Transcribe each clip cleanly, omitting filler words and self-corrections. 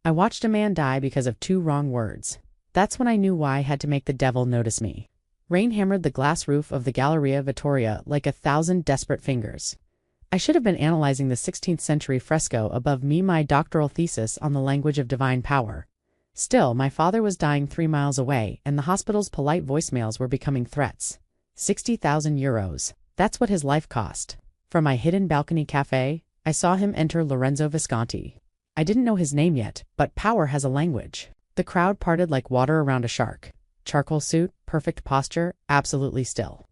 I watched a man die because of 2 wrong words. That's when I knew why I had to make the devil notice me. Rain hammered the glass roof of the Galleria Vittoria like 1,000 desperate fingers. I should have been analyzing the 16th century fresco above me, my doctoral thesis on the language of divine power. Still, my father was dying 3 miles away, and the hospital's polite voicemails were becoming threats. 60,000 euros. That's what his life cost. From my hidden balcony cafe, I saw him enter Lorenzo Visconti. I didn't know his name yet, but power has a language. The crowd parted like water around a shark. Charcoal suit, perfect posture, absolutely still.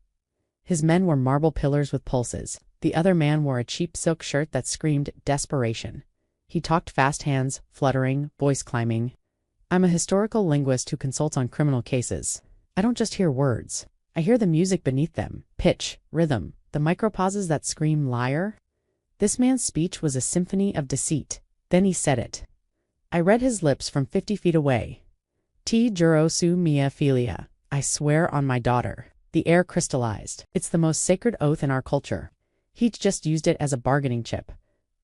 His men were marble pillars with pulses. The other man wore a cheap silk shirt that screamed desperation. He talked fast, hands fluttering, voice climbing. I'm a historical linguist who consults on criminal cases. I don't just hear words. I hear the music beneath them, pitch, rhythm, the micropauses that scream liar. This man's speech was a symphony of deceit. Then he said it. I read his lips from 50 feet away. Ti juro su mia filia. I swear on my daughter. The air crystallized. It's the most sacred oath in our culture. He'd just used it as a bargaining chip.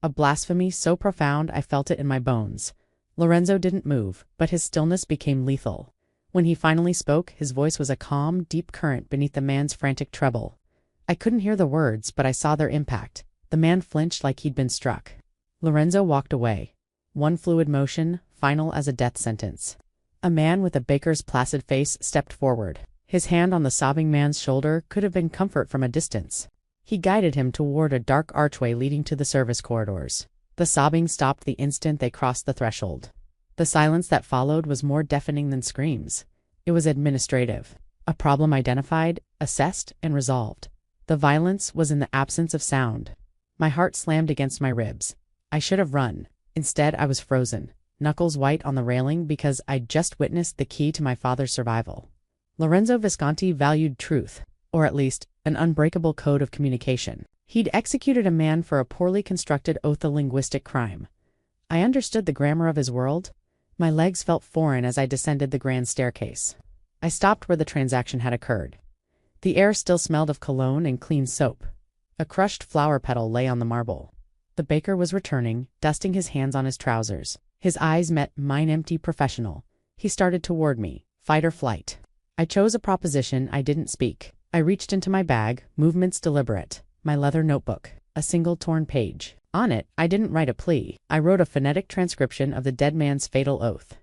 A blasphemy so profound I felt it in my bones. Lorenzo didn't move, but his stillness became lethal. When he finally spoke, his voice was a calm, deep current beneath the man's frantic treble. I couldn't hear the words, but I saw their impact. The man flinched like he'd been struck. Lorenzo walked away. One fluid motion, final as a death sentence. A man with a baker's placid face stepped forward. His hand on the sobbing man's shoulder could have been comfort from a distance. He guided him toward a dark archway leading to the service corridors. The sobbing stopped the instant they crossed the threshold. The silence that followed was more deafening than screams. It was administrative. A problem identified, assessed, and resolved. The violence was in the absence of sound. My heart slammed against my ribs. I should have run. Instead, I was frozen, knuckles white on the railing because I'd just witnessed the key to my father's survival. Lorenzo Visconti valued truth, or at least, an unbreakable code of communication. He'd executed a man for a poorly constructed oath, a linguistic crime. I understood the grammar of his world. My legs felt foreign as I descended the grand staircase. I stopped where the transaction had occurred. The air still smelled of cologne and clean soap. A crushed flower petal lay on the marble. The baker was returning, dusting his hands on his trousers. His eyes met mine, empty, professional. He started toward me, fight or flight. I chose a proposition. I didn't speak. I reached into my bag, movements deliberate. My leather notebook, a single torn page. On it, I didn't write a plea. I wrote a phonetic transcription of the dead man's fatal oath.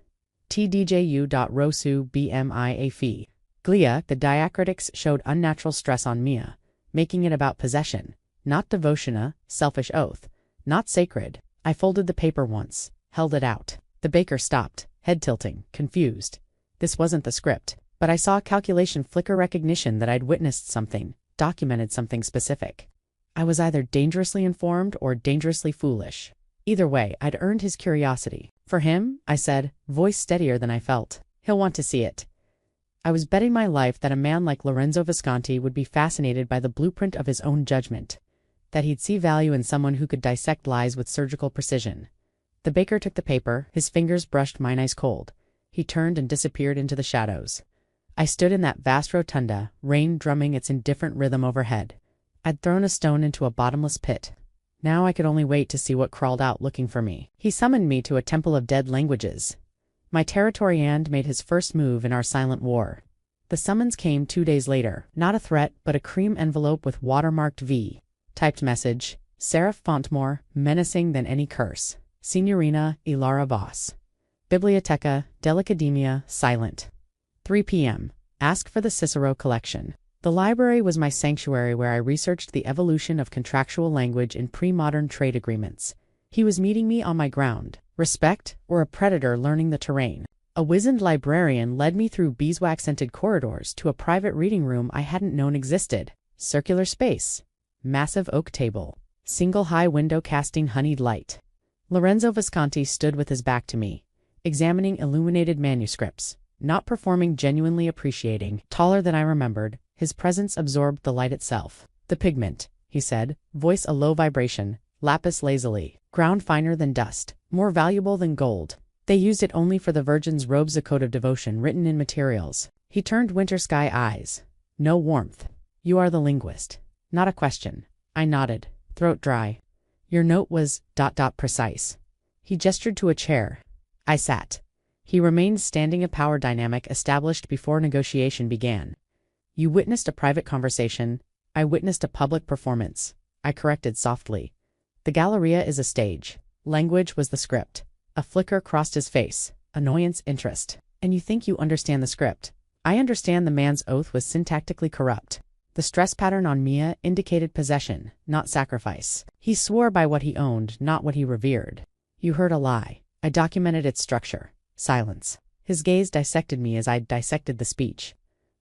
Tdju.rosu bmiaf. Glia, the diacritics showed unnatural stress on Mia, making it about possession, not devotiouna, selfish oath, not sacred. I folded the paper once, held it out. The baker stopped, head tilting, confused. This wasn't the script, but I saw calculation flicker, recognition that I'd witnessed something, documented something specific. I was either dangerously informed or dangerously foolish. Either way, I'd earned his curiosity. For him, I said, voice steadier than I felt, he'll want to see it. I was betting my life that a man like Lorenzo Visconti would be fascinated by the blueprint of his own judgment, that he'd see value in someone who could dissect lies with surgical precision. The baker took the paper, his fingers brushed mine ice cold. He turned and disappeared into the shadows. I stood in that vast rotunda, rain drumming its indifferent rhythm overhead. I'd thrown a stone into a bottomless pit. Now I could only wait to see what crawled out looking for me. He summoned me to a temple of dead languages. My territoriand made his first move in our silent war. The summons came 2 days later, not a threat, but a cream envelope with watermarked V. Typed message, serif font more menacing than any curse. Signorina Ilara Voss. Biblioteca dell'Accademia, silent. 3 p.m. Ask for the Cicero collection. The library was my sanctuary where I researched the evolution of contractual language in pre-modern trade agreements. He was meeting me on my ground. Respect, or a predator learning the terrain. A wizened librarian led me through beeswax-scented corridors to a private reading room I hadn't known existed. Circular space. Massive oak table. Single high window casting honeyed light. Lorenzo Visconti stood with his back to me, examining illuminated manuscripts, not performing, genuinely appreciating. Taller than I remembered, his presence absorbed the light itself. The pigment, he said, voice a low vibration, lapis lazuli, ground finer than dust, more valuable than gold. They used it only for the Virgin's robes, a code of devotion written in materials. He turned winter sky eyes. No warmth. You are the linguist. Not a question. I nodded, throat dry. Your note was ... precise. He gestured to a chair. I sat. He remained standing, a power dynamic established before negotiation began. You witnessed a private conversation. I witnessed a public performance. I corrected softly. The Galleria is a stage. Language was the script. A flicker crossed his face. Annoyance, interest. And you think you understand the script? I understand. The man's oath was syntactically corrupt. The stress pattern on Mia indicated possession, not sacrifice. He swore by what he owned, not what he revered. You heard a lie. I documented its structure. Silence. His gaze dissected me as I dissected the speech.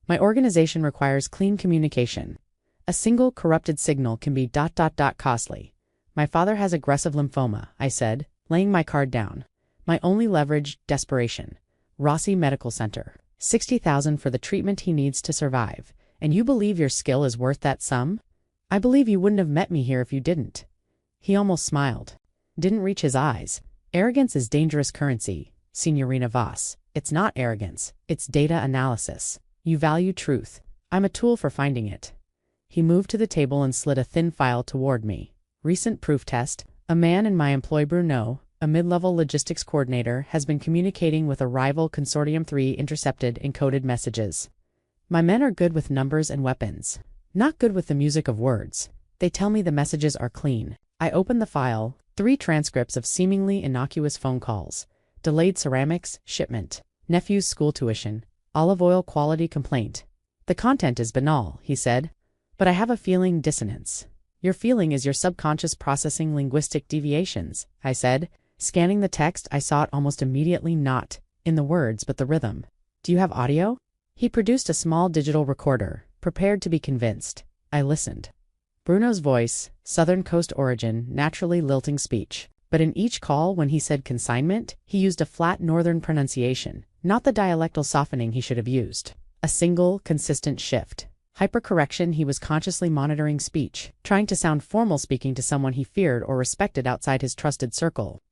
My organization requires clean communication. A single corrupted signal can be ... costly. My father has aggressive lymphoma, I said, laying my card down. My only leverage, desperation. Rossi Medical Center. 60,000 for the treatment he needs to survive. And you believe your skill is worth that sum? I believe you wouldn't have met me here if you didn't. He almost smiled. Didn't reach his eyes. Arrogance is dangerous currency, Signorina Voss. It's not arrogance. It's data analysis. You value truth. I'm a tool for finding it. He moved to the table and slid a thin file toward me. Recent proof test. A man in my employ, Bruno, a mid-level logistics coordinator, has been communicating with a rival Consortium 3 intercepted encoded messages. My men are good with numbers and weapons. Not good with the music of words. They tell me the messages are clean. I opened the file. 3 transcripts of seemingly innocuous phone calls. Delayed ceramics, shipment. Nephew's school tuition. Olive oil quality complaint. The content is banal, he said. But I have a feeling dissonance. Your feeling is your subconscious processing linguistic deviations, I said. Scanning the text, I saw it almost immediately, not in the words but the rhythm. Do you have audio? He produced a small digital recorder, prepared to be convinced. I listened. Bruno's voice, Southern Coast origin, naturally lilting speech. But in each call, when he said consignment, he used a flat northern pronunciation, not the dialectal softening he should have used. A single, consistent shift. Hypercorrection. He was consciously monitoring speech, trying to sound formal, speaking to someone he feared or respected outside his trusted circle.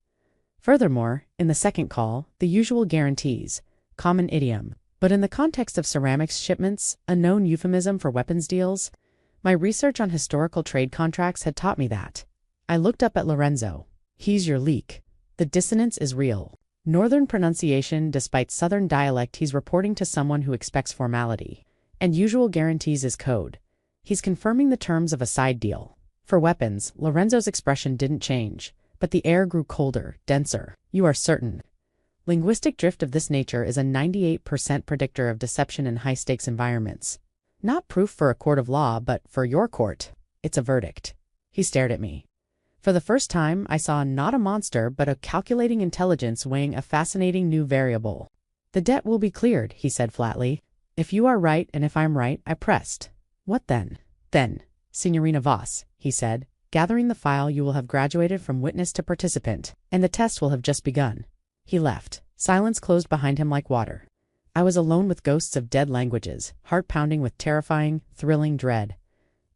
Furthermore, in the second call, the usual guarantees, common idiom. But in the context of ceramics shipments, a known euphemism for weapons deals, my research on historical trade contracts had taught me that. I looked up at Lorenzo. He's your leak. The dissonance is real. Northern pronunciation, despite Southern dialect, he's reporting to someone who expects formality. And usual guarantees is code. He's confirming the terms of a side deal. For weapons, Lorenzo's expression didn't change, but the air grew colder, denser. You are certain. Linguistic drift of this nature is a 98% predictor of deception in high-stakes environments. Not proof for a court of law, but for your court. It's a verdict. He stared at me. For the first time, I saw not a monster, but a calculating intelligence weighing a fascinating new variable. The debt will be cleared, he said flatly. If you are right and if I'm right, I pressed. What then? Then, Signorina Voss, he said, gathering the file, you will have graduated from witness to participant, and the test will have just begun. He left. Silence closed behind him like water. I was alone with ghosts of dead languages, heart pounding with terrifying, thrilling dread.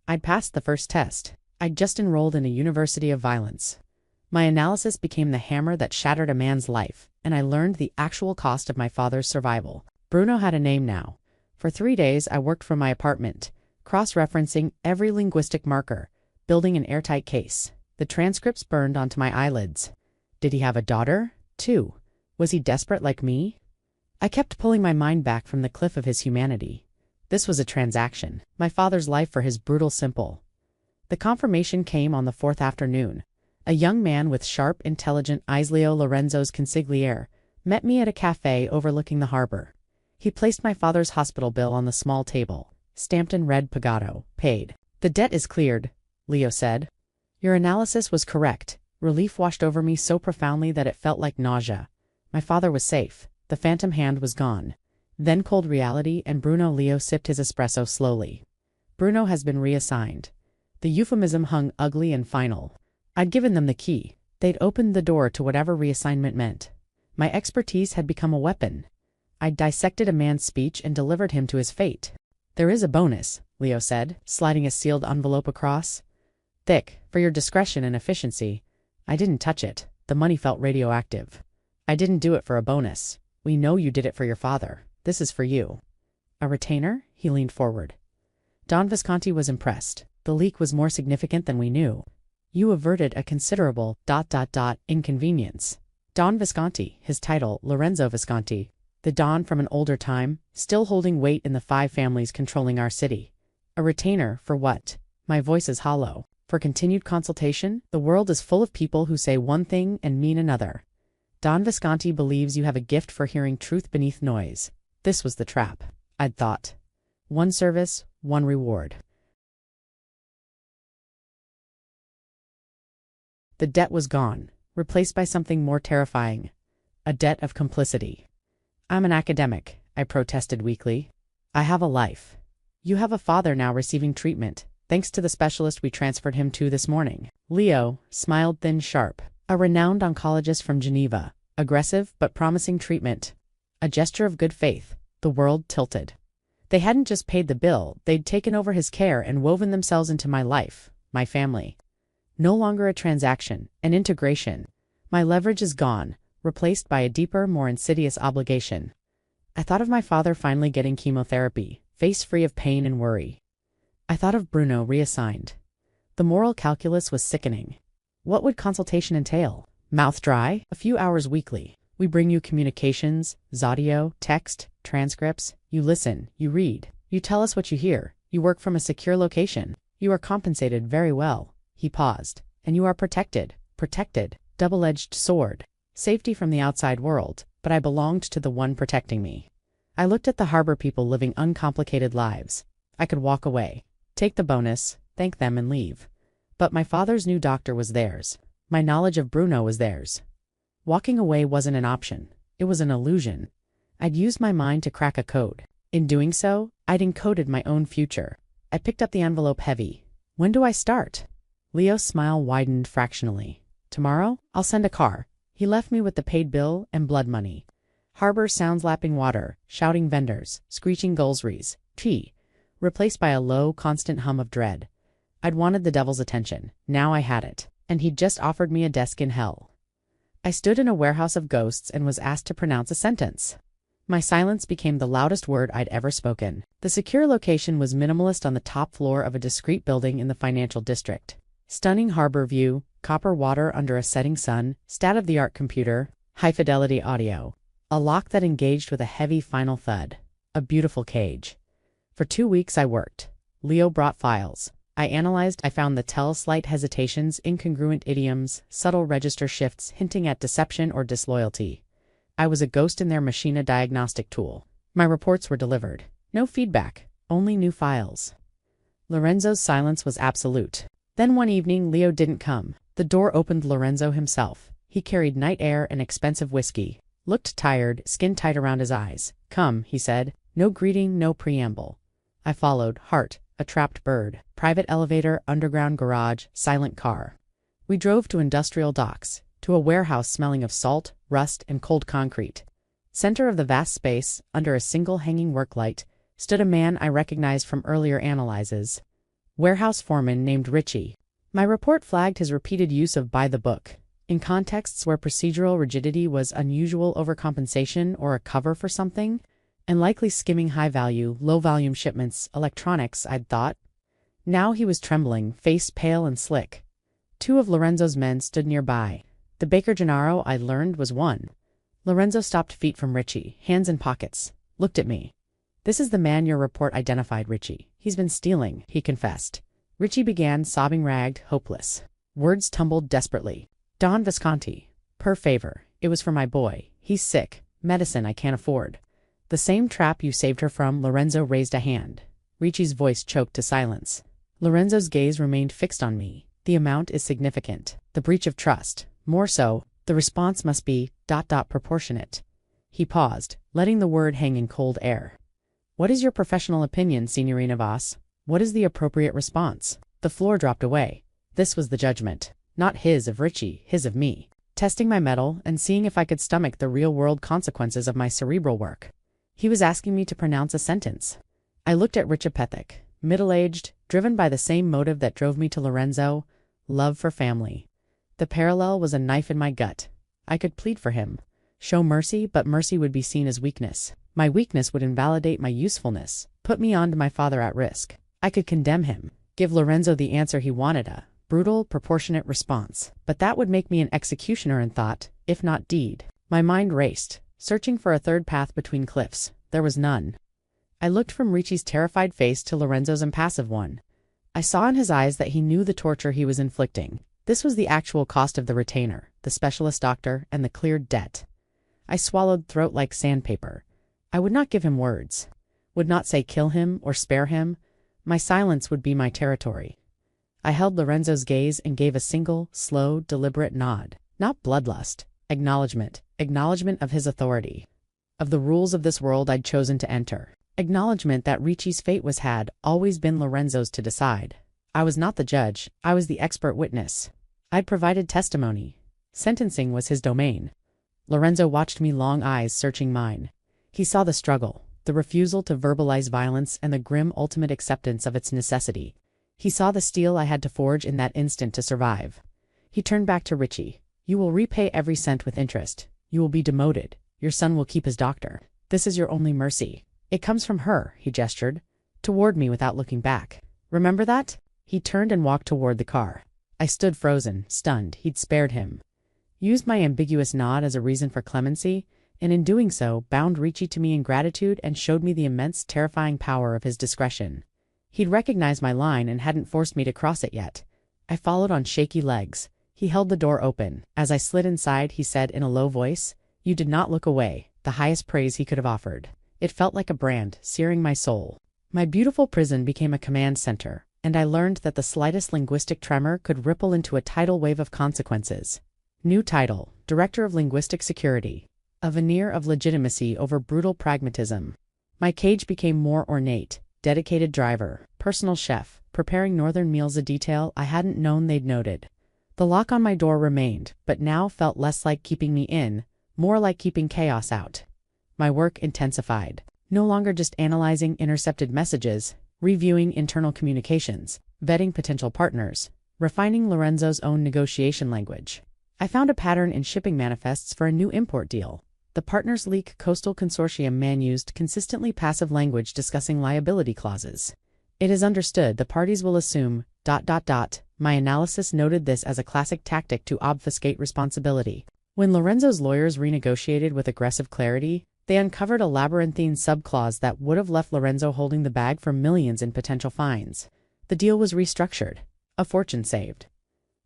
I'd passed the first test. I'd just enrolled in a university of violence. My analysis became the hammer that shattered a man's life, and I learned the actual cost of my father's survival. Bruno had a name now. For 3 days, I worked from my apartment, cross-referencing every linguistic marker, building an airtight case. The transcripts burned onto my eyelids. Did he have a daughter? 2. Was he desperate like me? I kept pulling my mind back from the cliff of his humanity. This was a transaction. My father's life for his brutal simple. The confirmation came on the 4th afternoon. A young man with sharp, intelligent eyes, Leo Lorenzo's consigliere, met me at a cafe overlooking the harbor. He placed my father's hospital bill on the small table, stamped in red pagato, paid. The debt is cleared, Leo said. Your analysis was correct. Relief washed over me so profoundly that it felt like nausea. My father was safe. The phantom hand was gone. Then cold reality, and Bruno. Leo sipped his espresso slowly. Bruno has been reassigned. The euphemism hung ugly and final. I'd given them the key. They'd opened the door to whatever reassignment meant. My expertise had become a weapon. I'd dissected a man's speech and delivered him to his fate. There is a bonus, Leo said, sliding a sealed envelope across. Thick, for your discretion and efficiency. I didn't touch it. The money felt radioactive. I didn't do it for a bonus. We know you did it for your father. This is for you. A retainer? He leaned forward. Don Visconti was impressed. The leak was more significant than we knew. You averted a considerable ... inconvenience. Don Visconti, his title, Lorenzo Visconti. The Don from an older time, still holding weight in the 5 families controlling our city. A retainer, for what? My voice is hollow. For continued consultation, the world is full of people who say one thing and mean another. Don Visconti believes you have a gift for hearing truth beneath noise. This was the trap, I'd thought. One service, one reward. The debt was gone, replaced by something more terrifying. A debt of complicity. I'm an academic, I protested weakly. I have a life. You have a father now receiving treatment, thanks to the specialist we transferred him to this morning. Leo smiled thin sharp. A renowned oncologist from Geneva. Aggressive but promising treatment. A gesture of good faith. The world tilted. They hadn't just paid the bill, they'd taken over his care and woven themselves into my life, my family. No longer a transaction, an integration. My leverage is gone, replaced by a deeper, more insidious obligation. I thought of my father finally getting chemotherapy, face free of pain and worry. I thought of Bruno reassigned. The moral calculus was sickening. What would consultation entail? Mouth dry? A few hours weekly. We bring you communications, audio, text, transcripts. You listen, you read. You tell us what you hear. You work from a secure location. You are compensated very well. He paused. And you are protected. Protected. Double-edged sword. Safety from the outside world, but I belonged to the one protecting me. I looked at the harbor people living uncomplicated lives. I could walk away, take the bonus, thank them and leave. But my father's new doctor was theirs. My knowledge of Bruno was theirs. Walking away wasn't an option. It was an illusion. I'd used my mind to crack a code. In doing so, I'd encoded my own future. I picked up the envelope heavy. When do I start? Leo's smile widened fractionally. Tomorrow, I'll send a car. He left me with the paid bill and blood money. Harbor sounds lapping water, shouting vendors, screeching gulsries, tea, replaced by a low, constant hum of dread. I'd wanted the devil's attention. Now I had it. And he'd just offered me a desk in hell. I stood in a warehouse of ghosts and was asked to pronounce a sentence. My silence became the loudest word I'd ever spoken. The secure location was minimalist on the top floor of a discreet building in the financial district. Stunning harbor view, copper water under a setting sun, state-of-the-art computer, high-fidelity audio. A lock that engaged with a heavy final thud. A beautiful cage. For 2 weeks I worked. Leo brought files. I analyzed. I found the tell slight hesitations, incongruent idioms, subtle register shifts hinting at deception or disloyalty. I was a ghost in their machina diagnostic tool. My reports were delivered. No feedback, only new files. Lorenzo's silence was absolute. Then one evening, Leo didn't come. The door opened. Lorenzo himself. He carried night air and expensive whiskey. Looked tired, skin tight around his eyes. Come, he said. No greeting, no preamble. I followed, heart, a trapped bird. Private elevator, underground garage, silent car. We drove to industrial docks, to a warehouse smelling of salt, rust, and cold concrete. Center of the vast space, under a single hanging work light, stood a man I recognized from earlier analyses. Warehouse foreman named Richie. My report flagged his repeated use of by the book. In contexts where procedural rigidity was unusual overcompensation or a cover for something, and likely skimming high-value, low-volume shipments, electronics, I'd thought. Now he was trembling, face pale and slick. 2 of Lorenzo's men stood nearby. The Baker Gennaro, I learned, was one. Lorenzo stopped feet from Richie, hands in pockets, looked at me. This is the man your report identified, Richie. He's been stealing, he confessed. Richie began, sobbing, ragged, hopeless. Words tumbled desperately. Don Visconti. Per favor. It was for my boy. He's sick. Medicine I can't afford. The same trap you saved her from. Lorenzo raised a hand. Richie's voice choked to silence. Lorenzo's gaze remained fixed on me. The amount is significant. The breach of trust. More so, the response must be ... proportionate. He paused, letting the word hang in cold air. What is your professional opinion, Signorina Voss? What is the appropriate response? The floor dropped away. This was the judgment. Not his of Richie, his of me. Testing my mettle and seeing if I could stomach the real-world consequences of my cerebral work. He was asking me to pronounce a sentence. I looked at Rich Apethic, middle-aged, driven by the same motive that drove me to Lorenzo, love for family. The parallel was a knife in my gut. I could plead for him. Show mercy, but mercy would be seen as weakness. My weakness would invalidate my usefulness, put me onto my father at risk. I could condemn him, give Lorenzo the answer he wanted, Brutal, proportionate response. But that would make me an executioner in thought, if not deed. My mind raced, searching for a third path between cliffs. There was none. I looked from Ricci's terrified face to Lorenzo's impassive one. I saw in his eyes that he knew the torture he was inflicting. This was the actual cost of the retainer, the specialist doctor, and the cleared debt. I swallowed throat like sandpaper. I would not give him words. Would not say kill him or spare him. My silence would be my territory. I held Lorenzo's gaze and gave a single, slow, deliberate nod. Not bloodlust. Acknowledgement. Acknowledgement of his authority. Of the rules of this world I'd chosen to enter. Acknowledgement that Ricci's fate had always been Lorenzo's to decide. I was not the judge. I was the expert witness. I'd provided testimony. Sentencing was his domain. Lorenzo watched me, long eyes searching mine. He saw the struggle, the refusal to verbalize violence, and the grim ultimate acceptance of its necessity. He saw the steel I had to forge in that instant to survive. He turned back to Ricci. You will repay every cent with interest. You will be demoted. Your son will keep his doctor. This is your only mercy. It comes from her, he gestured, toward me without looking back. Remember that? He turned and walked toward the car. I stood frozen, stunned. He'd spared him. Used my ambiguous nod as a reason for clemency, and in doing so, bound Ricci to me in gratitude and showed me the immense, terrifying power of his discretion. He'd recognized my line and hadn't forced me to cross it yet. I followed on shaky legs. He held the door open. As I slid inside, he said in a low voice, "You did not look away," the highest praise he could have offered. It felt like a brand, searing my soul. My beautiful prison became a command center, and I learned that the slightest linguistic tremor could ripple into a tidal wave of consequences. New title, Director of Linguistic Security. A veneer of legitimacy over brutal pragmatism. My cage became more ornate. Dedicated driver, personal chef, preparing northern meals, a detail I hadn't known they'd noted. The lock on my door remained, but now felt less like keeping me in, more like keeping chaos out. My work intensified. No longer just analyzing intercepted messages, reviewing internal communications, vetting potential partners, refining Lorenzo's own negotiation language. I found a pattern in shipping manifests for a new import deal. The partners leak coastal consortium man used consistently passive language discussing liability clauses. It is understood the parties will assume ... My analysis noted this as a classic tactic to obfuscate responsibility. When Lorenzo's lawyers renegotiated with aggressive clarity, they uncovered a labyrinthine subclause that would have left Lorenzo holding the bag for millions in potential fines. The deal was restructured. A fortune saved.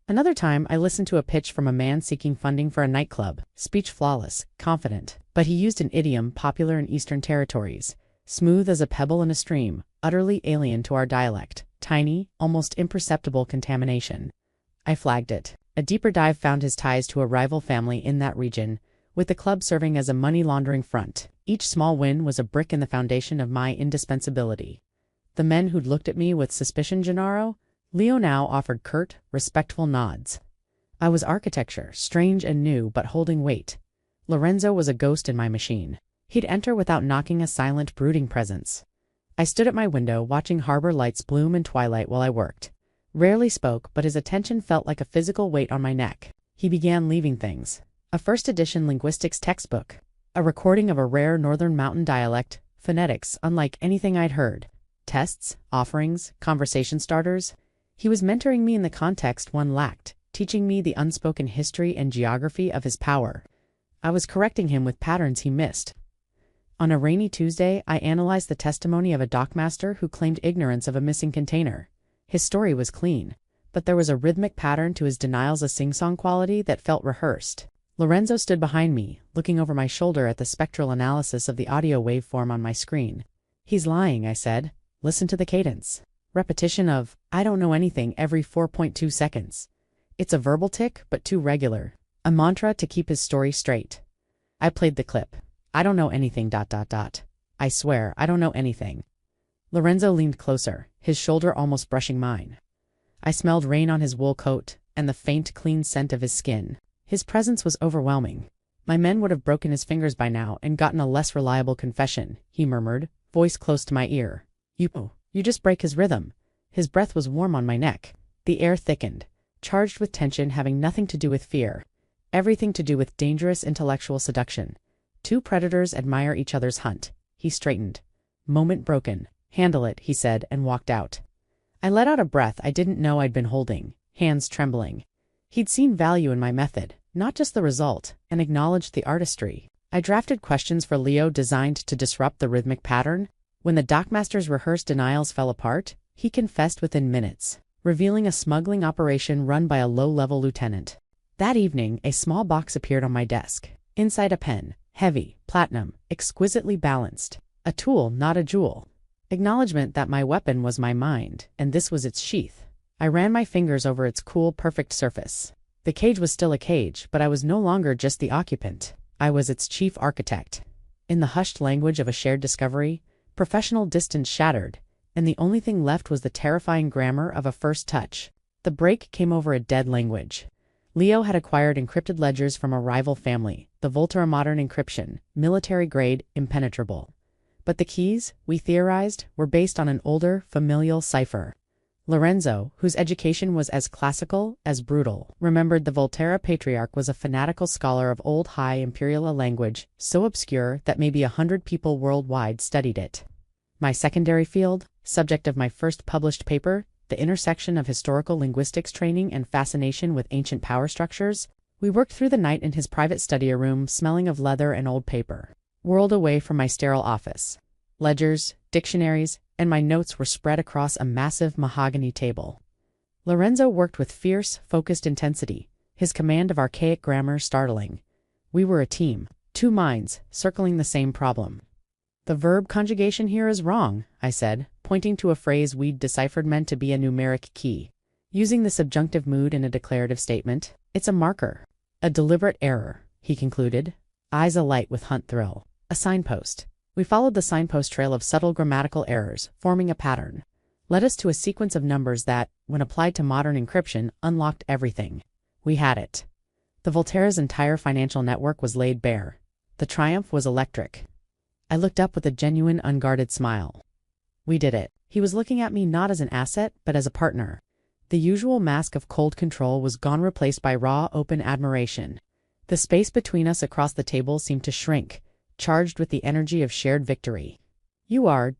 Another time, I listened to a pitch from a man seeking funding for a nightclub. Speech flawless, confident, but he used an idiom popular in Eastern territories. Smooth as a pebble in a stream, utterly alien to our dialect. Tiny, almost imperceptible contamination. I flagged it. A deeper dive found his ties to a rival family in that region, with the club serving as a money laundering front. Each small win was a brick in the foundation of my indispensability. The men who'd looked at me with suspicion, Gennaro, Leo now offered curt, respectful nods. I was architecture, strange and new but holding weight. Lorenzo was a ghost in my machine. He'd enter without knocking, a silent, brooding presence. I stood at my window watching harbor lights bloom in twilight while I worked. Rarely spoke, but his attention felt like a physical weight on my neck. He began leaving things. A first edition linguistics textbook. A recording of a rare northern mountain dialect, phonetics unlike anything I'd heard. Tests, offerings, conversation starters. He was mentoring me in the context one lacked, teaching me the unspoken history and geography of his power. I was correcting him with patterns he missed. On a rainy Tuesday, I analyzed the testimony of a dockmaster who claimed ignorance of a missing container. His story was clean, but there was a rhythmic pattern to his denials, a sing-song quality that felt rehearsed. Lorenzo stood behind me, looking over my shoulder at the spectral analysis of the audio waveform on my screen. "He's lying," I said. "Listen to the cadence. Repetition of, 'I don't know anything' every 4.2 seconds. It's a verbal tick, but too regular. A mantra to keep his story straight." I played the clip. "I don't know anything ... I swear, I don't know anything." Lorenzo leaned closer, his shoulder almost brushing mine. I smelled rain on his wool coat, and the faint, clean scent of his skin. His presence was overwhelming. My men would have broken his fingers by now and gotten a less reliable confession, he murmured, voice close to my ear. You just break his rhythm." His breath was warm on my neck. The air thickened, charged with tension having nothing to do with fear. Everything to do with dangerous intellectual seduction. Two predators admire each other's hunt. He straightened. Moment broken. "Handle it," he said, and walked out. I let out a breath I didn't know I'd been holding. hands trembling. He'd seen value in my method, not just the result, and acknowledged the artistry. I drafted questions for Leo designed to disrupt the rhythmic pattern. When the dockmaster's rehearsed denials fell apart, he confessed within minutes, revealing a smuggling operation run by a low-level lieutenant. That evening, a small box appeared on my desk. Inside a pen, heavy, platinum, exquisitely balanced. A tool, not a jewel. Acknowledgement that my weapon was my mind, and this was its sheath. I ran my fingers over its cool, perfect surface. The cage was still a cage, but I was no longer just the occupant. I was its chief architect. In the hushed language of a shared discovery, professional distance shattered, and the only thing left was the terrifying grammar of a first touch. The break came over a dead language. Leo had acquired encrypted ledgers from a rival family, the Volterra modern encryption, military-grade, impenetrable. But the keys, we theorized, were based on an older, familial cipher. Lorenzo, whose education was as classical as brutal, remembered the Volterra patriarch was a fanatical scholar of old high imperial language, so obscure that maybe 100 people worldwide studied it. My secondary field, subject of my first published paper, the intersection of historical linguistics training and fascination with ancient power structures, we worked through the night in his private study room, smelling of leather and old paper. Whirled away from my sterile office. Ledgers, dictionaries, and my notes were spread across a massive mahogany table. Lorenzo worked with fierce, focused intensity, his command of archaic grammar startling. We were a team, two minds, circling the same problem. The verb conjugation here is wrong, I said, pointing to a phrase we'd deciphered meant to be a numeric key. Using the subjunctive mood in a declarative statement, it's a marker. A deliberate error, he concluded, eyes alight with hunt thrill. A signpost. We followed the signpost trail of subtle grammatical errors, forming a pattern. Led us to a sequence of numbers that, when applied to modern encryption, unlocked everything. We had it. The Volterra's entire financial network was laid bare. The triumph was electric. I looked up with a genuine, unguarded smile. We did it. He was looking at me not as an asset, but as a partner. The usual mask of cold control was gone, replaced by raw, open admiration. The space between us across the table seemed to shrink, charged with the energy of shared victory. You are, ...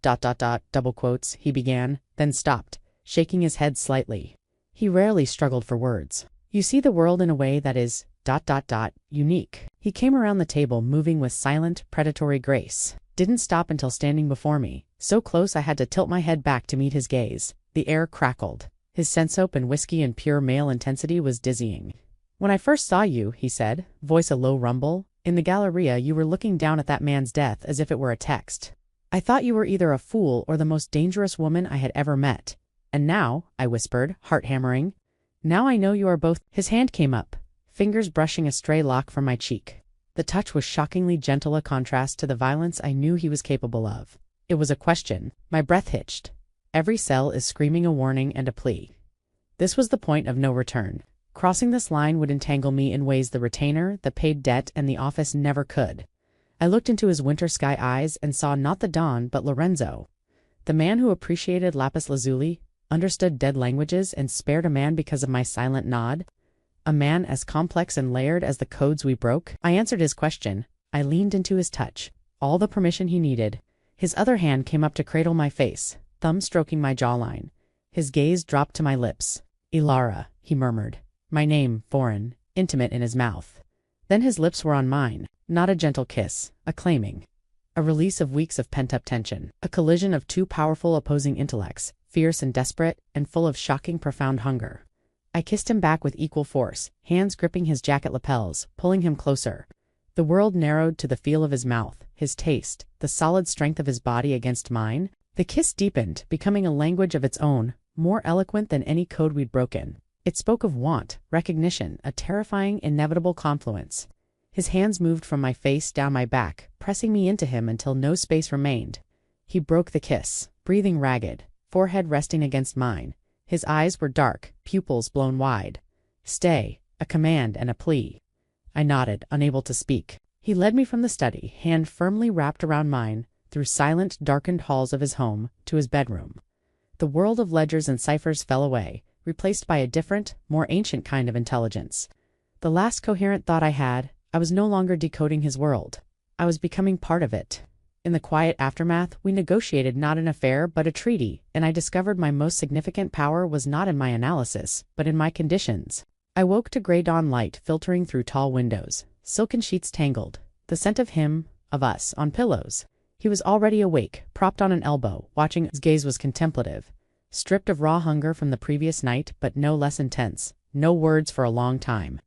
double quotes, he began, then stopped, shaking his head slightly. He rarely struggled for words. You see the world in a way that is ... unique. He came around the table, moving with silent, predatory grace. Didn't stop until standing before me, so close I had to tilt my head back to meet his gaze. The air crackled. His sense-soap and whiskey and pure male intensity was dizzying. When I first saw you, he said, voice a low rumble, in the Galleria you were looking down at that man's death as if it were a text. I thought you were either a fool or the most dangerous woman I had ever met. And now, I whispered, heart-hammering, now I know you are both. His hand came up, fingers brushing a stray lock from my cheek. The touch was shockingly gentle, a contrast to the violence I knew he was capable of. It was a question. My breath hitched. Every cell is screaming a warning and a plea. This was the point of no return. Crossing this line would entangle me in ways the retainer, the paid debt, and the office never could. I looked into his winter sky eyes and saw not the Don but Lorenzo. The man who appreciated lapis lazuli, understood dead languages, and spared a man because of my silent nod. A man as complex and layered as the codes we broke. I answered his question. I leaned into his touch. All the permission he needed. His other hand came up to cradle my face, thumb stroking my jawline. His gaze dropped to my lips. Ilara, he murmured. My name, foreign, intimate in his mouth. Then his lips were on mine, not a gentle kiss, a claiming. A release of weeks of pent-up tension, a collision of two powerful opposing intellects, fierce and desperate, and full of shocking, profound hunger. I kissed him back with equal force, hands gripping his jacket lapels, pulling him closer. The world narrowed to the feel of his mouth, his taste, the solid strength of his body against mine. The kiss deepened, becoming a language of its own, more eloquent than any code we'd broken. It spoke of want, recognition, a terrifying, inevitable confluence. His hands moved from my face down my back, pressing me into him until no space remained. He broke the kiss, breathing ragged, forehead resting against mine. His eyes were dark, pupils blown wide. Stay, a command and a plea. I nodded, unable to speak. He led me from the study, hand firmly wrapped around mine, through silent, darkened halls of his home, to his bedroom. The world of ledgers and ciphers fell away, replaced by a different, more ancient kind of intelligence. The last coherent thought I had, I was no longer decoding his world. I was becoming part of it. In the quiet aftermath, we negotiated not an affair but a treaty, and I discovered my most significant power was not in my analysis, but in my conditions. I woke to gray dawn light filtering through tall windows, silken sheets tangled, the scent of him, of us, on pillows. He was already awake, propped on an elbow, watching. His gaze was contemplative, stripped of raw hunger from the previous night, but no less intense. No words for a long time.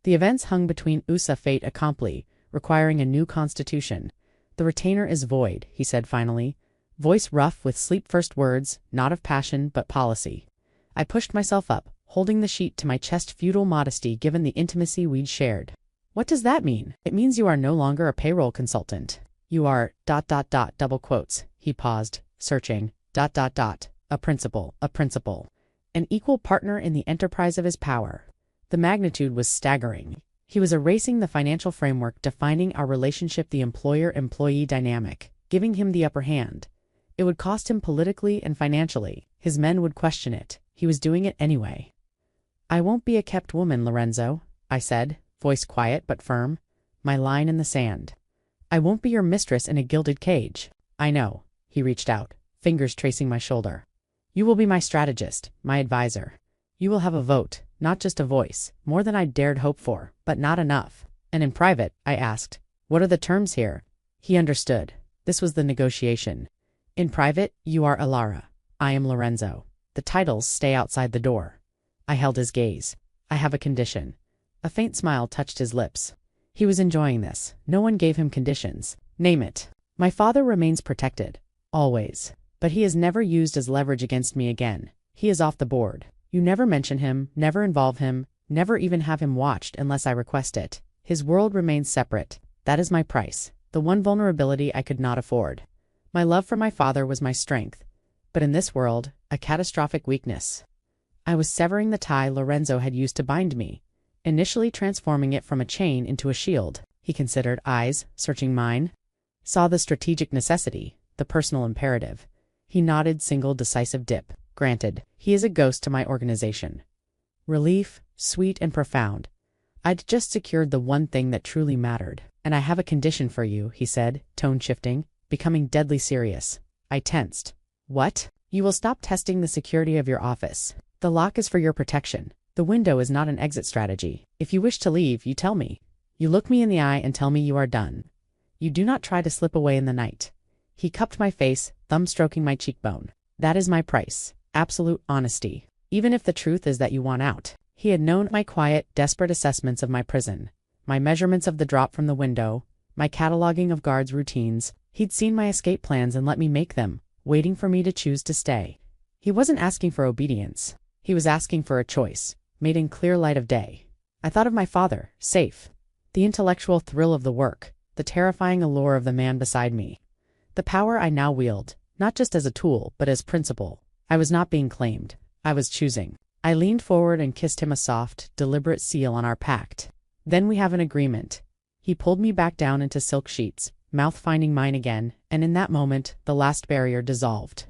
The events hung between us a fait accompli, requiring a new constitution. The retainer is void, he said finally, voice rough with sleep-first words, not of passion but policy. I pushed myself up, holding the sheet to my chest, futile modesty given the intimacy we'd shared. What does that mean? It means you are no longer a payroll consultant. You are, double quotes. He paused, searching, a principal. An equal partner in the enterprise of his power. The magnitude was staggering. He was erasing the financial framework defining our relationship, the employer-employee dynamic, giving him the upper hand. It would cost him politically and financially. His men would question it. He was doing it anyway. I won't be a kept woman, Lorenzo, I said, voice quiet but firm, my line in the sand. I won't be your mistress in a gilded cage. I know. He reached out, fingers tracing my shoulder. You will be my strategist, my advisor. You will have a vote, not just a voice, more than I dared hope for, but not enough. And in private, I asked, what are the terms here? He understood. This was the negotiation. In private, you are Alara. I am Lorenzo. The titles stay outside the door. I held his gaze. I have a condition. A faint smile touched his lips. He was enjoying this. No one gave him conditions. Name it. My father remains protected. Always. But he is never used as leverage against me again. He is off the board. You never mention him, never involve him, never even have him watched unless I request it. His world remains separate. That is my price. The one vulnerability I could not afford. My love for my father was my strength. But in this world, a catastrophic weakness. I was severing the tie Lorenzo had used to bind me, initially transforming it from a chain into a shield. He considered, eyes, searching mine. Saw the strategic necessity, the personal imperative. He nodded, single decisive dip. Granted, he is a ghost to my organization. Relief, sweet and profound. I'd just secured the one thing that truly mattered. And I have a condition for you, he said, tone shifting, becoming deadly serious. I tensed. What? You will stop testing the security of your office. The lock is for your protection. The window is not an exit strategy. If you wish to leave, you tell me. You look me in the eye and tell me you are done. You do not try to slip away in the night. He cupped my face, thumb stroking my cheekbone. That is my price. Absolute honesty. Even if the truth is that you want out. He had known my quiet, desperate assessments of my prison, my measurements of the drop from the window, my cataloging of guards' routines. He'd seen my escape plans and let me make them, waiting for me to choose to stay. He wasn't asking for obedience. He was asking for a choice, made in clear light of day. I thought of my father, safe. The intellectual thrill of the work, the terrifying allure of the man beside me. The power I now wield, not just as a tool, but as principle. I was not being claimed. I was choosing. I leaned forward and kissed him a soft, deliberate seal on our pact. Then we have an agreement. He pulled me back down into silk sheets, mouth finding mine again, and in that moment, the last barrier dissolved.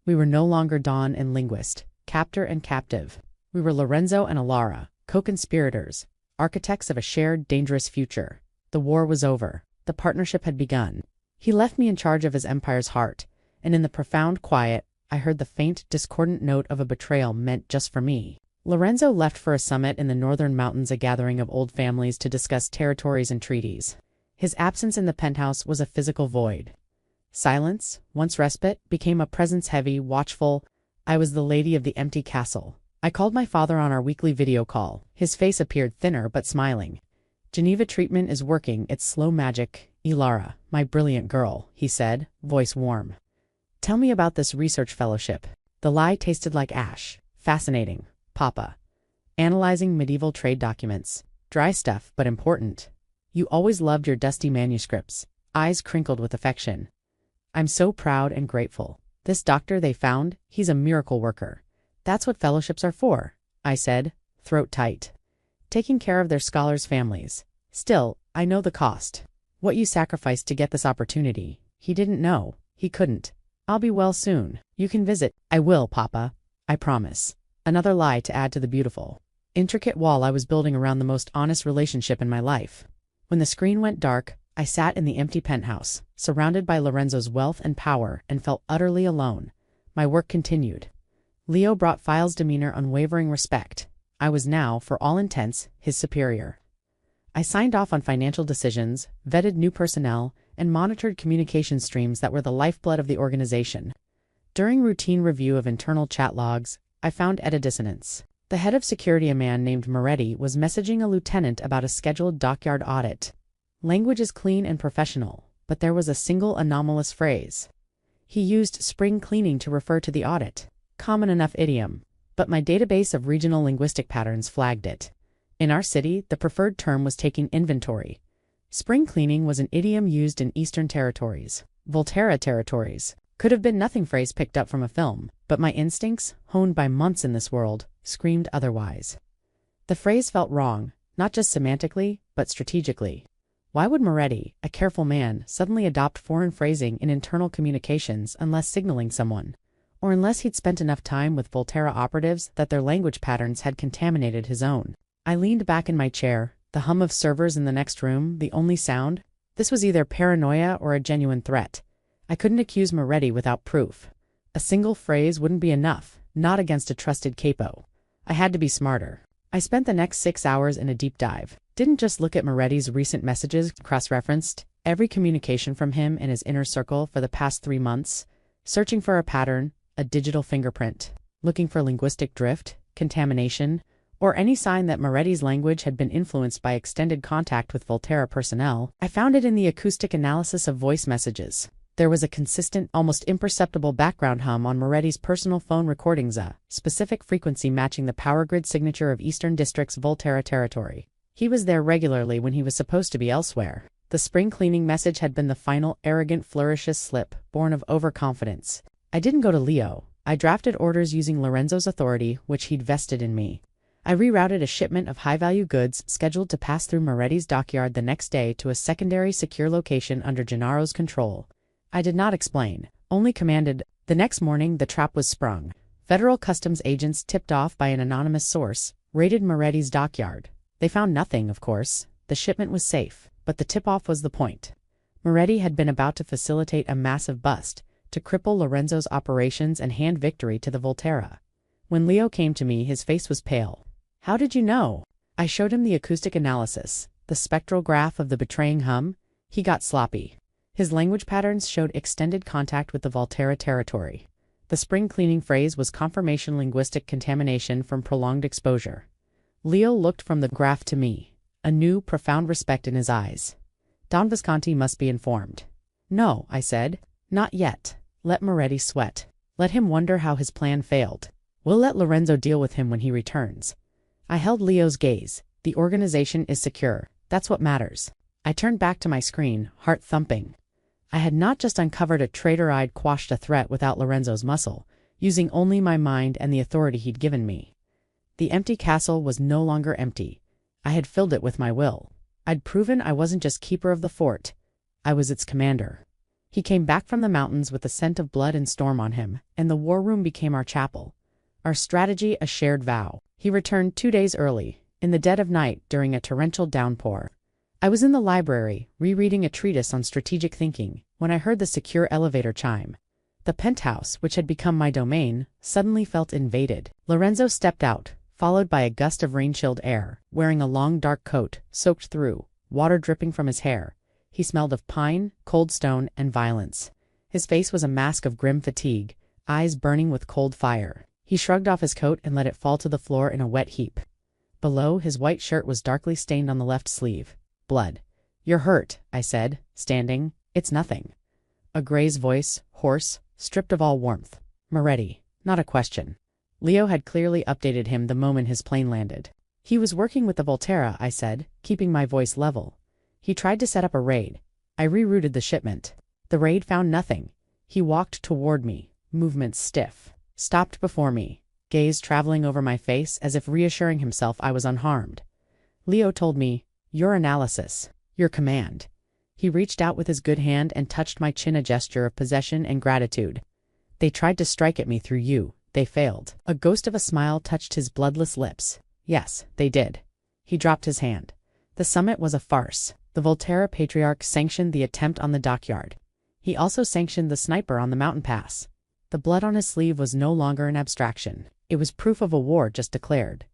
We were no longer Dawn and linguist, captor and captive. We were Lorenzo and Alara, co-conspirators, architects of a shared, dangerous future. The war was over. The partnership had begun. He left me in charge of his empire's heart, and in the profound quiet, I heard the faint, discordant note of a betrayal meant just for me. Lorenzo left for a summit in the northern mountains, a gathering of old families to discuss territories and treaties. His absence in the penthouse was a physical void. Silence, once respite, became a presence heavy, watchful. I was the lady of the empty castle. I called my father on our weekly video call. His face appeared thinner but smiling. Geneva treatment is working, it's slow magic. Ilara, my brilliant girl, he said, voice warm. Tell me about this research fellowship. The lie tasted like ash. Fascinating, Papa. Analyzing medieval trade documents. Dry stuff, but important. You always loved your dusty manuscripts. Eyes crinkled with affection. I'm so proud and grateful. This doctor they found, he's a miracle worker. That's what fellowships are for, I said, throat tight. Taking care of their scholars' families. Still, I know the cost. What you sacrificed to get this opportunity. He didn't know. He couldn't. I'll be well soon. You can visit. I will, Papa. I promise. Another lie to add to the beautiful, intricate wall I was building around the most honest relationship in my life. When the screen went dark, I sat in the empty penthouse, surrounded by Lorenzo's wealth and power, and felt utterly alone. My work continued. Leo brought File's demeanor unwavering respect. I was now, for all intents, his superior. I signed off on financial decisions, vetted new personnel, and monitored communication streams that were the lifeblood of the organization. During routine review of internal chat logs, I found a dissonance. The head of security, a man named Moretti, was messaging a lieutenant about a scheduled dockyard audit. Language is clean and professional, but there was a single anomalous phrase. He used spring cleaning to refer to the audit. Common enough idiom, but my database of regional linguistic patterns flagged it. In our city, the preferred term was taking inventory. Spring cleaning was an idiom used in Eastern territories, Volterra territories. Could have been nothing phrase picked up from a film, but my instincts, honed by months in this world, screamed otherwise. The phrase felt wrong, not just semantically, but strategically. Why would Moretti, a careful man, suddenly adopt foreign phrasing in internal communications unless signaling someone? Or unless he'd spent enough time with Volterra operatives that their language patterns had contaminated his own? I leaned back in my chair, the hum of servers in the next room the only sound. This was either paranoia or a genuine threat. I couldn't accuse Moretti without proof. A single phrase wouldn't be enough, not against a trusted capo. I had to be smarter. I spent the next 6 hours in a deep dive. Didn't just look at Moretti's recent messages, cross-referenced every communication from him and his inner circle for the past 3 months, searching for a pattern, a digital fingerprint, looking for linguistic drift, contamination, or any sign that Moretti's language had been influenced by extended contact with Volterra personnel. I found it in the acoustic analysis of voice messages. There was a consistent, almost imperceptible background hum on Moretti's personal phone recordings, a specific frequency matching the power grid signature of Eastern District's Volterra territory. He was there regularly when he was supposed to be elsewhere. The spring cleaning message had been the final, arrogant, flourishes slip, born of overconfidence. I didn't go to Leo. I drafted orders using Lorenzo's authority, which he'd vested in me. I rerouted a shipment of high-value goods scheduled to pass through Moretti's dockyard the next day to a secondary secure location under Gennaro's control. I did not explain, only commanded. The next morning, the trap was sprung. Federal customs agents, tipped off by an anonymous source, raided Moretti's dockyard. They found nothing, of course. The shipment was safe, but the tip-off was the point. Moretti had been about to facilitate a massive bust, to cripple Lorenzo's operations and hand victory to the Volterra. When Leo came to me, his face was pale. "How did you know?" I showed him the acoustic analysis, the spectral graph of the betraying hum. He got sloppy. His language patterns showed extended contact with the Volterra territory. The spring cleaning phrase was confirmation linguistic contamination from prolonged exposure. Leo looked from the graph to me, a new, profound respect in his eyes. Don Visconti must be informed. "No," I said. "Not yet. Let Moretti sweat. Let him wonder how his plan failed. We'll let Lorenzo deal with him when he returns." I held Leo's gaze. The organization is secure. That's what matters. I turned back to my screen, heart thumping. I had not just uncovered a traitor. I'd quashed a threat without Lorenzo's muscle, using only my mind and the authority he'd given me. The empty castle was no longer empty. I had filled it with my will. I'd proven I wasn't just keeper of the fort. I was its commander. He came back from the mountains with the scent of blood and storm on him, and the war room became our chapel. Our strategy a shared vow. He returned 2 days early, in the dead of night during a torrential downpour. I was in the library, rereading a treatise on strategic thinking, when I heard the secure elevator chime. The penthouse, which had become my domain, suddenly felt invaded. Lorenzo stepped out, followed by a gust of rain-chilled air, wearing a long dark coat, soaked through, water dripping from his hair. He smelled of pine, cold stone, and violence. His face was a mask of grim fatigue, eyes burning with cold fire. He shrugged off his coat and let it fall to the floor in a wet heap. Below, his white shirt was darkly stained on the left sleeve. Blood. "You're hurt," I said, standing. "It's nothing." A Gray's voice, hoarse, stripped of all warmth. "Moretti." Not a question. Leo had clearly updated him the moment his plane landed. "He was working with the Volterra," I said, keeping my voice level. "He tried to set up a raid. I rerouted the shipment. The raid found nothing. He walked toward me, movements stiff, stopped before me, gaze traveling over my face as if reassuring himself I was unharmed. Leo told me, 'Your analysis, your command.' He reached out with his good hand and touched my chin, a gesture of possession and gratitude. 'They tried to strike at me through you. They failed.' A ghost of a smile touched his bloodless lips. 'Yes, they did.' He dropped his hand. 'The summit was a farce. The Volterra patriarch sanctioned the attempt on the dockyard. He also sanctioned the sniper on the mountain pass. The blood on his sleeve was no longer an abstraction. It was proof of a war just declared.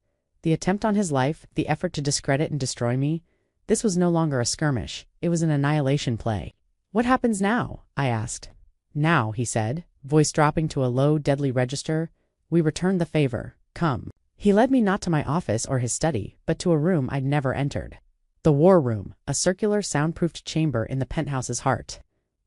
The attempt on his life, the effort to discredit and destroy me, this was no longer a skirmish. It was an annihilation play. "What happens now?" I asked. "Now," he said, voice dropping to a low, deadly register, "we return the favor. Come." He led me not to my office or his study, but to a room I'd never entered. The war room, a circular, soundproofed chamber in the penthouse's heart.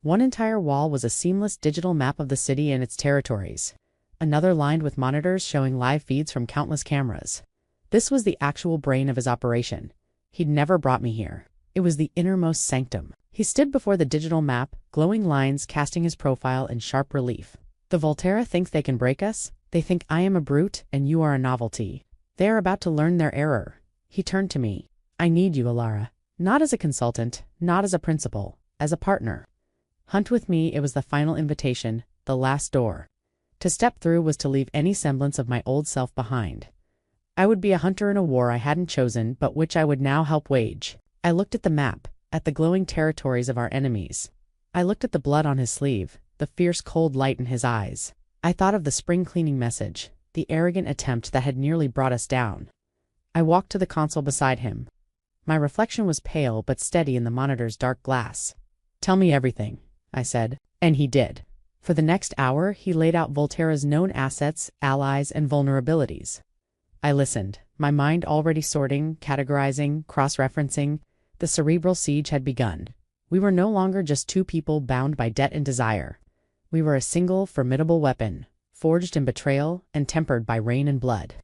One entire wall was a seamless digital map of the city and its territories. Another lined with monitors showing live feeds from countless cameras. This was the actual brain of his operation. He'd never brought me here. It was the innermost sanctum. He stood before the digital map, glowing lines casting his profile in sharp relief. "The Volterra thinks they can break us. They think I am a brute and you are a novelty. They are about to learn their error." He turned to me. "I need you, Alara. Not as a consultant, not as a principal, as a partner. Hunt with me." It was the final invitation, the last door. To step through was to leave any semblance of my old self behind. I would be a hunter in a war I hadn't chosen, but which I would now help wage. I looked at the map, at the glowing territories of our enemies. I looked at the blood on his sleeve, the fierce cold light in his eyes. I thought of the spring cleaning message, the arrogant attempt that had nearly brought us down. I walked to the console beside him. My reflection was pale but steady in the monitor's dark glass. "Tell me everything," I said, and he did. For the next hour, he laid out Volterra's known assets, allies, and vulnerabilities. I listened, my mind already sorting, categorizing, cross-referencing. The cerebral siege had begun. We were no longer just two people bound by debt and desire. We were a single, formidable weapon, forged in betrayal and tempered by rain and blood.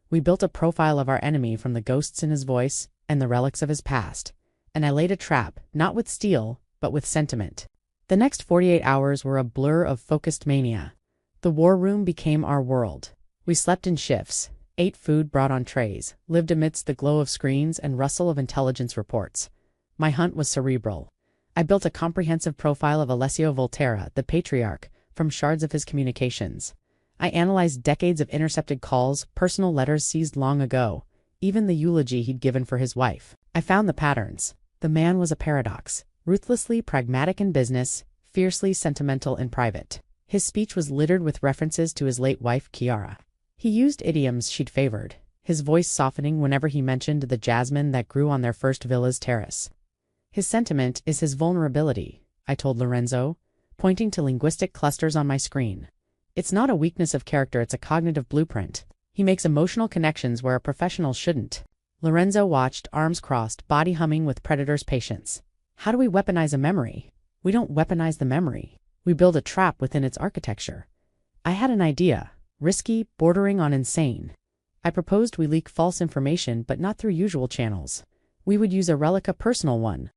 We built a profile of our enemy from the ghosts in his voice and the relics of his past, and I laid a trap, not with steel, but with sentiment. The next 48 hours were a blur of focused mania. The war room became our world. We slept in shifts, ate food brought on trays, lived amidst the glow of screens and rustle of intelligence reports. My hunt was cerebral. I built a comprehensive profile of Alessio Volterra, the patriarch, from shards of his communications. I analyzed decades of intercepted calls, personal letters seized long ago, even the eulogy he'd given for his wife. I found the patterns. The man was a paradox, ruthlessly pragmatic in business, fiercely sentimental in private. His speech was littered with references to his late wife, Chiara. He used idioms she'd favored, his voice softening whenever he mentioned the jasmine that grew on their first villa's terrace. "His sentiment is his vulnerability," I told Lorenzo, pointing to linguistic clusters on my screen. "It's not a weakness of character, it's a cognitive blueprint. He makes emotional connections where a professional shouldn't." Lorenzo watched, arms crossed, body humming with predator's patience. "How do we weaponize a memory? We don't weaponize the memory. We build a trap within its architecture." I had an idea. Risky, bordering on insane. I proposed we leak false information, but not through usual channels. We would use a relic, a personal one.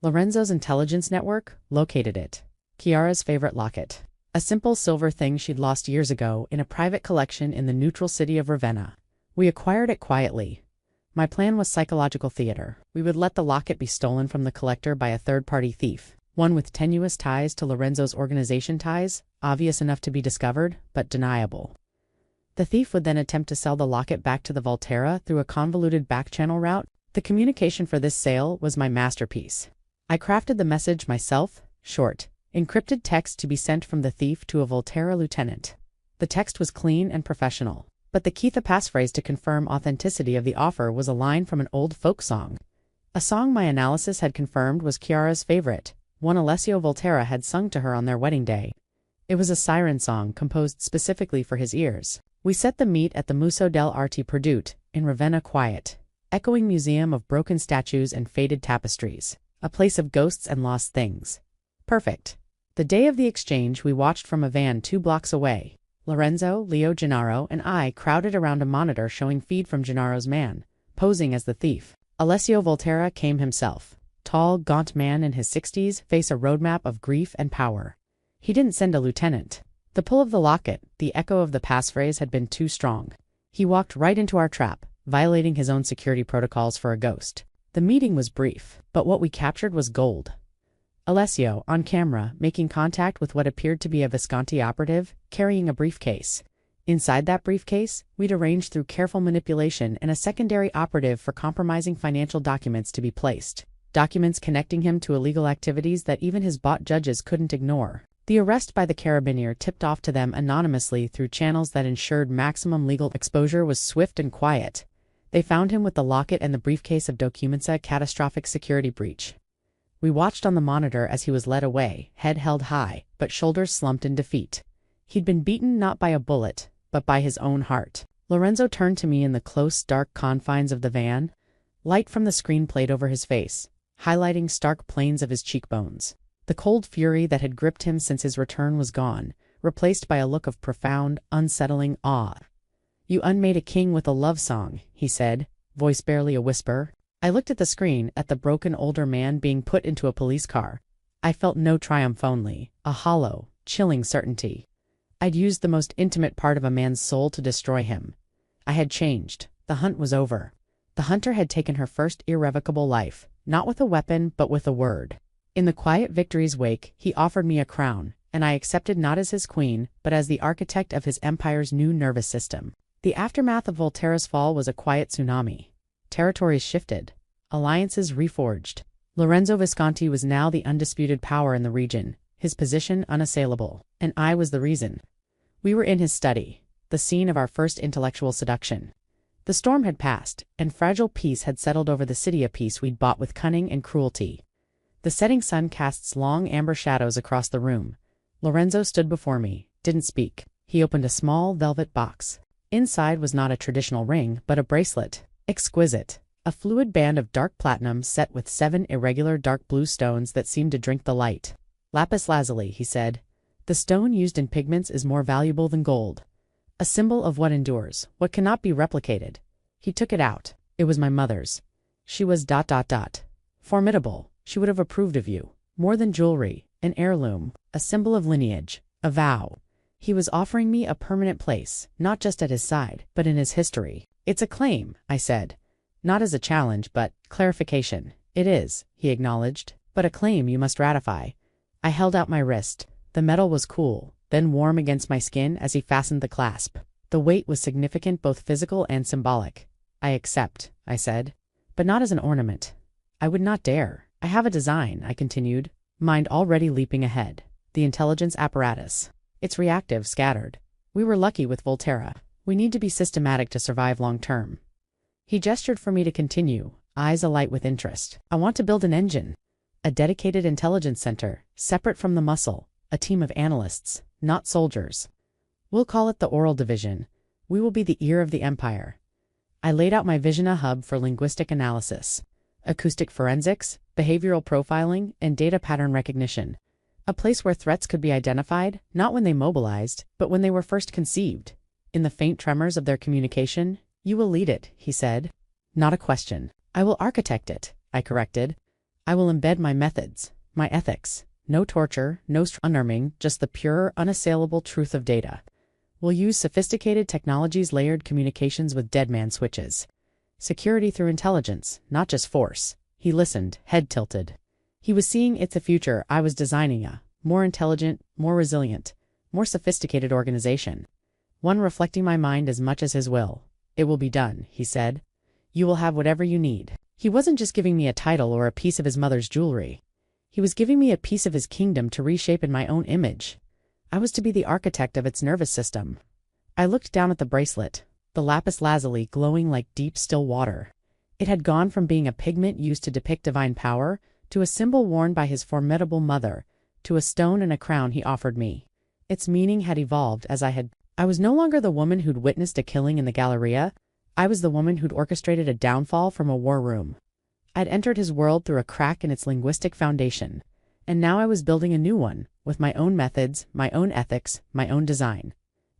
Lorenzo's intelligence network located it. Chiara's favorite locket. A simple silver thing she'd lost years ago in a private collection in the neutral city of Ravenna. We acquired it quietly. My plan was psychological theater. We would let the locket be stolen from the collector by a third-party thief. One with tenuous ties to Lorenzo's organization ties, obvious enough to be discovered, but deniable. The thief would then attempt to sell the locket back to the Volterra through a convoluted back-channel route. The communication for this sale was my masterpiece. I crafted the message myself, short, encrypted text to be sent from the thief to a Volterra lieutenant. The text was clean and professional, but the key passphrase to confirm authenticity of the offer was a line from an old folk song. A song my analysis had confirmed was Chiara's favorite, one Alessio Volterra had sung to her on their wedding day. It was a siren song composed specifically for his ears. We set the meet at the Museo dell'Arte Perdute, in Ravenna quiet, echoing museum of broken statues and faded tapestries, a place of ghosts and lost things. Perfect. The day of the exchange we watched from a van 2 blocks away. Lorenzo, Leo Gennaro, and I crowded around a monitor showing feed from Gennaro's man, posing as the thief. Alessio Volterra came himself. Tall, gaunt man in his 60s, face a roadmap of grief and power. He didn't send a lieutenant. The pull of the locket, the echo of the passphrase had been too strong. He walked right into our trap, violating his own security protocols for a ghost. The meeting was brief, but what we captured was gold. Alessio, on camera, making contact with what appeared to be a Visconti operative, carrying a briefcase. Inside that briefcase, we'd arranged through careful manipulation and a secondary operative for compromising financial documents to be placed. documents connecting him to illegal activities that even his bought judges couldn't ignore. The arrest by the carabinier tipped off to them anonymously through channels that ensured maximum legal exposure was swift and quiet. They found him with the locket and the briefcase of documents, a catastrophic security breach. We watched on the monitor as he was led away, head held high, but shoulders slumped in defeat. He'd been beaten not by a bullet, but by his own heart. Lorenzo turned to me in the close, dark confines of the van. Light from the screen played over his face, highlighting stark planes of his cheekbones. The cold fury that had gripped him since his return was gone, replaced by a look of profound, unsettling awe. "You unmade a king with a love song," he said, voice barely a whisper. I looked at the screen, at the broken older man being put into a police car. I felt no triumph, only a hollow, chilling certainty. I'd used the most intimate part of a man's soul to destroy him. I had changed. The hunt was over. The hunter had taken her first irrevocable life, not with a weapon, but with a word. In the quiet victory's wake, he offered me a crown, and I accepted not as his queen, but as the architect of his empire's new nervous system. The aftermath of Volterra's fall was a quiet tsunami. Territories shifted. Alliances reforged. Lorenzo Visconti was now the undisputed power in the region, his position unassailable, and I was the reason. We were in his study, the scene of our first intellectual seduction. The storm had passed, and fragile peace had settled over the city, a peace we'd bought with cunning and cruelty. The setting sun casts long amber shadows across the room. Lorenzo stood before me, didn't speak. He opened a small velvet box. Inside was not a traditional ring, but a bracelet. Exquisite. A fluid band of dark platinum set with 7 irregular dark blue stones that seemed to drink the light. "Lapis lazuli," he said. "The stone used in pigments is more valuable than gold. A symbol of what endures, what cannot be replicated." He took it out. It was my mother's. She was ... formidable. She would have approved of you. More than jewelry, an heirloom, a symbol of lineage, a vow. He was offering me a permanent place, not just at his side, but in his history. "It's a claim," I said. Not as a challenge, but clarification. "It is," he acknowledged, "but a claim you must ratify." I held out my wrist. The metal was cool, then warm against my skin as he fastened the clasp. The weight was significant, both physical and symbolic. "I accept," I said, "but not as an ornament. I would not dare. I have a design," I continued, mind already leaping ahead. "The intelligence apparatus. It's reactive, scattered. We were lucky with Volterra. We need to be systematic to survive long term." He gestured for me to continue, eyes alight with interest. "I want to build an engine. A dedicated intelligence center, separate from the muscle. A team of analysts, not soldiers. We'll call it the Oral Division. We will be the ear of the Empire." I laid out my vision: a hub for linguistic analysis, acoustic forensics, behavioral profiling, and data pattern recognition. A place where threats could be identified, not when they mobilized, but when they were first conceived. In the faint tremors of their communication. "You will lead it," he said. "Not a question." "I will architect it," I corrected. "I will embed my methods, my ethics. No torture, no unarming, just the pure, unassailable truth of data. We'll use sophisticated technologies, layered communications with deadman switches. Security through intelligence, not just force." He listened, head tilted. He was seeing it's the future I was designing, a more intelligent, more resilient, more sophisticated organization. One reflecting my mind as much as his will. "It will be done," he said. "You will have whatever you need." He wasn't just giving me a title or a piece of his mother's jewelry. He was giving me a piece of his kingdom to reshape in my own image. I was to be the architect of its nervous system. I looked down at the bracelet, the lapis lazuli glowing like deep, still water. It had gone from being a pigment used to depict divine power, to a symbol worn by his formidable mother, to a stone and a crown he offered me. Its meaning had evolved as I was no longer the woman who'd witnessed a killing in the Galleria. I was the woman who'd orchestrated a downfall from a war room. I'd entered his world through a crack in its linguistic foundation, and now I was building a new one, with my own methods, my own ethics, my own design.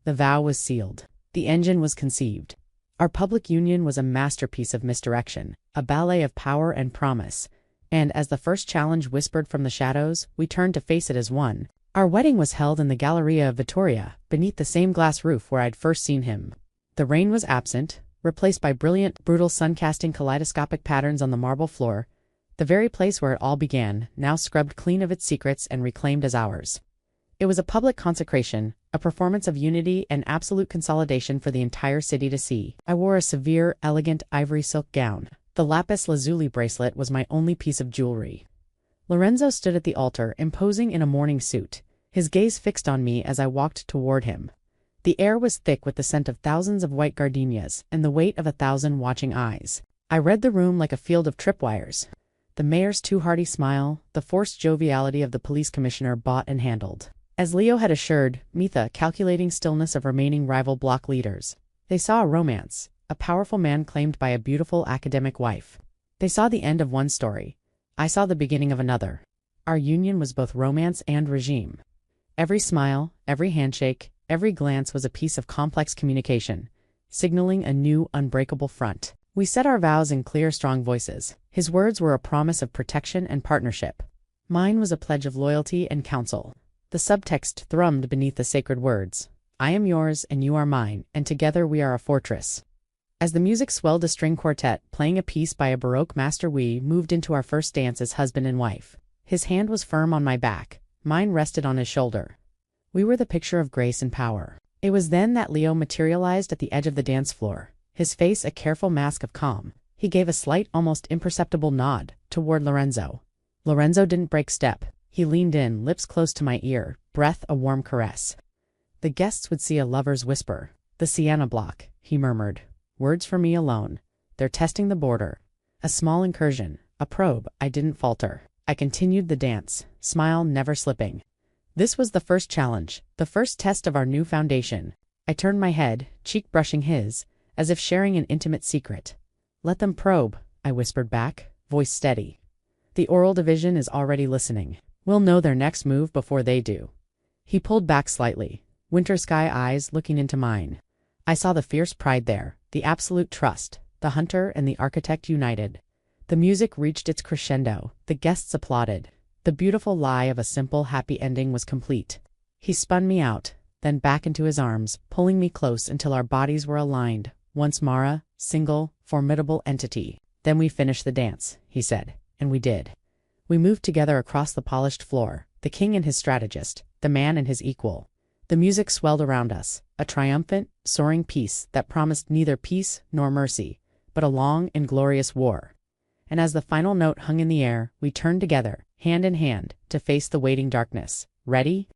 The vow was sealed. The engine was conceived. Our public union was a masterpiece of misdirection, a ballet of power and promise, and as the first challenge whispered from the shadows, we turned to face it as one. Our wedding was held in the Galleria of Vittoria, beneath the same glass roof where I'd first seen him. The rain was absent, replaced by brilliant, brutal sun casting kaleidoscopic patterns on the marble floor, the very place where it all began, now scrubbed clean of its secrets and reclaimed as ours. It was a public consecration, a performance of unity and absolute consolidation for the entire city to see. I wore a severe, elegant ivory silk gown, The lapis lazuli bracelet was my only piece of jewelry. Lorenzo stood at the altar, imposing in a morning suit, his gaze fixed on me as I walked toward him. The air was thick with the scent of thousands of white gardenias and the weight of 1,000 watching eyes. I read the room like a field of tripwires. The mayor's too hearty smile, the forced joviality of the police commissioner bought and handled. As Leo had assured Mitha, calculating stillness of remaining rival bloc leaders. They saw a romance, a powerful man claimed by a beautiful academic wife. They saw the end of one story. I saw the beginning of another. Our union was both romance and regime. Every smile, every handshake, every glance was a piece of complex communication, signaling a new, unbreakable front. We said our vows in clear, strong voices. His words were a promise of protection and partnership. Mine was a pledge of loyalty and counsel. The subtext thrummed beneath the sacred words. I am yours and you are mine, and together we are a fortress. As the music swelled, a string quartet, playing a piece by a Baroque master, we moved into our first dance as husband and wife. His hand was firm on my back, mine rested on his shoulder. We were the picture of grace and power. It was then that Leo materialized at the edge of the dance floor, his face a careful mask of calm. He gave a slight, almost imperceptible nod toward Lorenzo. Lorenzo didn't break step. He leaned in, lips close to my ear, breath a warm caress. The guests would see a lover's whisper. The Sienna block, he murmured. Words for me alone. They're testing the border. A small incursion, a probe. I didn't falter. I continued the dance, smile never slipping. This was the first challenge, the first test of our new foundation. I turned my head, cheek brushing his, as if sharing an intimate secret. Let them probe, I whispered back, voice steady. The oral division is already listening. We'll know their next move before they do. He pulled back slightly, winter sky eyes looking into mine. I saw the fierce pride there, the absolute trust, the hunter and the architect united. The music reached its crescendo, the guests applauded. The beautiful lie of a simple, happy ending was complete. He spun me out, then back into his arms, pulling me close until our bodies were aligned, once Mara, single, formidable entity. Then we finished the dance, he said, and we did. We moved together across the polished floor, the king and his strategist, the man and his equal. The music swelled around us, a triumphant, soaring peace that promised neither peace nor mercy, but a long and glorious war. And as the final note hung in the air, we turned together, hand in hand, to face the waiting darkness. Ready?